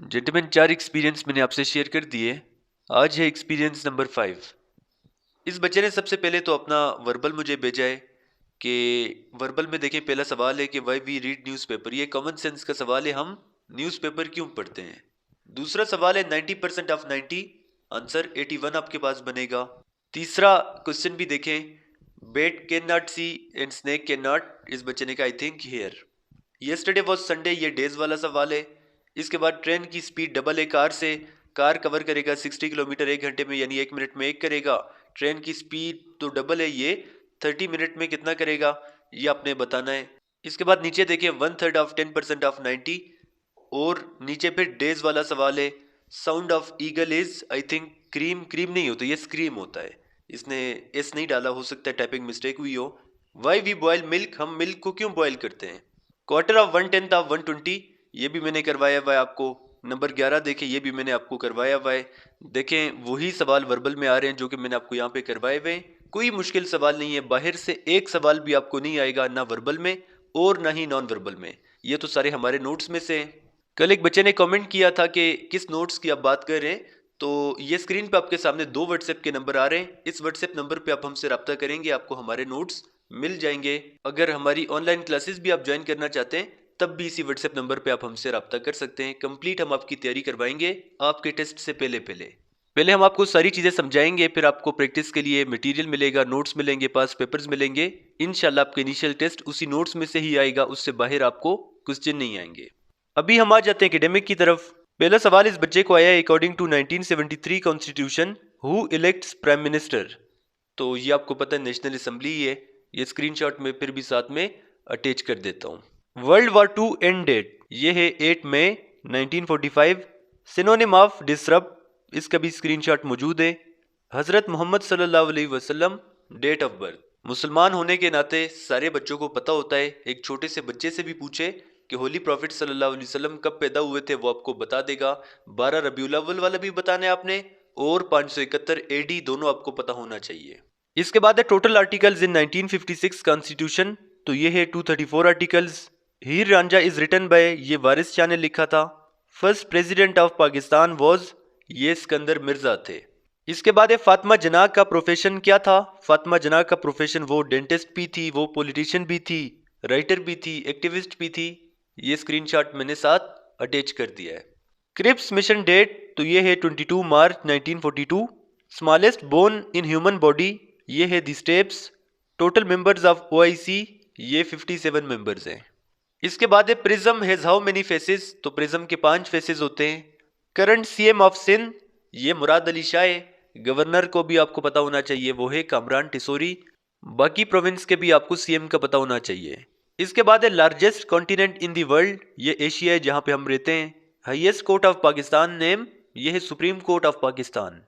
Gentleman 4 experience मैंने आपसे share कर दिए। आज है एक्सपीरियंस नंबर 5। इस बच्चे ने सबसे पहले तो अपना वर्बल मुझे भेजा है कि वर्बल में देखें, पहला सवाल है कि वाई वी रीड न्यूज़पेपर। ये कॉमन सेंस का सवाल है, हम न्यूज़पेपर क्यों पढ़ते हैं। दूसरा सवाल है 90% ऑफ 90, आंसर 81 आपके पास बनेगा। तीसरा क्वेश्चन भी देखें, bat can not see and snake can not. इस बच्चे ने कहा I think hare. Yesterday was Sunday, ये डेज वाला सवाल है। इसके बाद ट्रेन की स्पीड डबल है कार से। कार कवर करेगा 60 किलोमीटर 1 घंटे में, यानी 1 मिनट में 1 करेगा। ट्रेन की स्पीड तो डबल है, ये 30 मिनट में कितना करेगा, ये आपने बताना है। इसके बाद नीचे देखिए 1/3 ऑफ 10% ऑफ 90, और नीचे फिर डेज वाला सवाल है। Sound of eagle is I think cream. Cream नहीं होता, ये स्क्रीम होता है। इसने एस नहीं डाला, हो सकता है टाइपिंग मिस्टेक हुई हो। वाई वी बॉयल मिल्क, हम मिल्क को क्यों बॉयल करते हैं। क्वार्टर ऑफ 1/10 ऑफ 120, ये भी मैंने करवाया हुआ है आपको। नंबर 11 देखें, ये भी मैंने आपको करवाया हुआ है। देखें वही सवाल वर्बल में आ रहे हैं जो कि मैंने आपको यहाँ पे करवाए हुए हैं। कोई मुश्किल सवाल नहीं है, बाहर से एक सवाल भी आपको नहीं आएगा, ना वर्बल में और ना ही नॉन वर्बल में। ये तो सारे हमारे नोट्स में से हैं। कल एक बच्चे ने कमेंट किया था कि किस नोट्स की आप बात कर रहे हैं, तो ये स्क्रीन पे आपके सामने 2 व्हाट्सएप के नंबर आ रहे हैं। इस व्हाट्सएप नंबर पे आप हमसे रब्ता करेंगे, आपको हमारे नोट्स मिल जाएंगे। अगर हमारी ऑनलाइन क्लासेस भी आप ज्वाइन करना चाहते हैं तब भी इसी व्हाट्सएप नंबर पे आप हमसे रब्ता कर सकते हैं। कंप्लीट हम आपकी तैयारी करवाएंगे आपके टेस्ट से पहले पहले हम आपको सारी चीज़ें समझाएंगे, फिर आपको प्रैक्टिस के लिए मटेरियल मिलेगा, नोट्स मिलेंगे, पास पेपर्स मिलेंगे। इंशाल्लाह आपके इनिशियल टेस्ट उसी नोट्स में से ही आएगा, उससे बाहर आपको क्वेश्चन नहीं आएंगे। अभी हम आ जाते हैं एकेडमिक की तरफ। पहला सवाल इस बच्चे को आया, according to 1973 constitution who elects prime minister. तो ये आपको पता है नेशनल असेंबली ही है। ये स्क्रीनशॉट में फिर भी साथ में अटैच कर देता हूँ। वर्ल्ड वॉर 2 एंड डेट, ये है 8 मई 1945। सिनोनिम ऑफ डिसरप्ट, इसका भी स्क्रीनशॉट मौजूद है। हजरत मोहम्मद सल्लल्लाहु अलैहि वसल्लम, डेट ऑफ बर्थ। मुसलमान होने के नाते सारे बच्चों को पता होता है। एक छोटे से बच्चे से भी पूछे कि होली प्रॉफिट सल्लल्लाहु अलैहि वसल्लम कब पैदा हुए थे, वो आपको बता देगा। 12 रबीउल अव्वल वाला भी बताना है आपने, और 571 एडी दोनों आपको पता होना चाहिए। इसके बाद है टोटल आर्टिकल्स इन 1956 कॉन्स्टिट्यूशन, तो ये है 234 articles. Heer Ranjha is written by, ये वारिस शाह ने लिखा था। First president of Pakistan was, ये सिकंदर मिर्जा थे। इसके बाद है फातिमा जना का प्रोफेशन क्या था। फातिमा जना का प्रोफेशन, वो डेंटिस्ट भी थी, वो पॉलिटिशियन भी थी, राइटर भी थी, एक्टिविस्ट भी थी। ये स्क्रीनशॉट मैंने साथ अटैच कर दिया है। क्रिप्स मिशन डेट, तो ये है 22 मार्च 1942। Smallest bone in human body, ये है the steps. Total members of OIC, ये 57 मेंबर्स हैं। इसके बाद है prism has how many faces, तो प्रिज्म के 5 फेसेस होते हैं। करंट सीएम ऑफ सिंध, ये मुराद अली शाह है। गवर्नर को भी आपको पता होना चाहिए, वो है कामरान टिसोरी। बाकी प्रोविंस के भी आपको सीएम का पता होना चाहिए। इसके बाद है largest continent in the world, ये एशिया है जहां पे हम रहते हैं। Highest court of Pakistan name, ये है सुप्रीम कोर्ट ऑफ पाकिस्तान।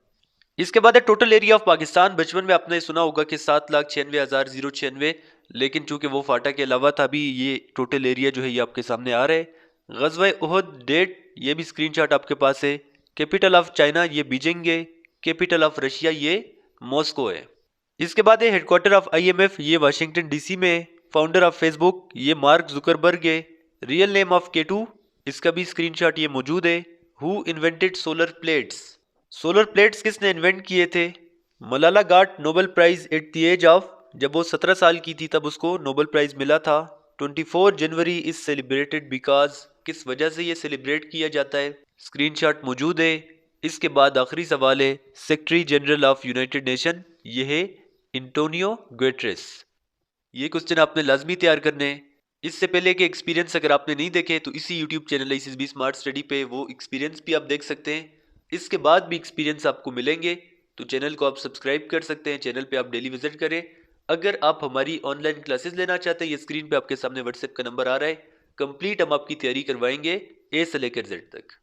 इसके बाद है टोटल एरिया ऑफ पाकिस्तान। बचपन में आपने सुना होगा कि 7,96,096, लेकिन चूंकि वो फाटा के अलावा था, भी ये टोटल एरिया जो है ये आपके सामने आ रहा है। गज़वा उहद डेट, ये भी स्क्रीनशॉट आपके पास है। कैपिटल ऑफ चाइना, ये बीजिंग है। कैपिटल ऑफ रशिया, ये मॉस्को है। इसके बाद है हेडक्वार्टर ऑफ आईएमएफ, ये वाशिंगटन डीसी में है। फाउंडर ऑफ फेसबुक, ये मार्क जुकरबर्ग है। रियल नेम ऑफ केटू, इसका भी स्क्रीनशॉट ये मौजूद है। Who invented solar plates, solar plates किसने इन्वेंट किए थे। Malala got Nobel prize at the age of, जब वो 17 साल की थी तब उसको नोबेल प्राइज मिला था। 24 जनवरी इज सेलिब्रेटेड बिकॉज, किस वजह से ये सेलिब्रेट किया जाता है, स्क्रीनशॉट मौजूद है। इसके बाद आखिरी सवाल है secretary general of United nation, ये है एंटोनियो गुटेरेस। ये क्वेश्चन आपने लाजमी तैयार करने हैं। इससे पहले के एक्सपीरियंस अगर आपने नहीं देखे तो इसी YouTube channel ICSB smart study पे वो एक्सपीरियंस भी आप देख सकते हैं। इसके बाद भी एक्सपीरियंस आपको मिलेंगे, तो चैनल को आप सब्सक्राइब कर सकते हैं। चैनल पे आप डेली विजिट करें। अगर आप हमारी ऑनलाइन क्लासेस लेना चाहते हैं, ये स्क्रीन पे आपके सामने व्हाट्सएप का नंबर आ रहा है। कंप्लीट हम आपकी तैयारी करवाएंगे A से लेकर Z तक।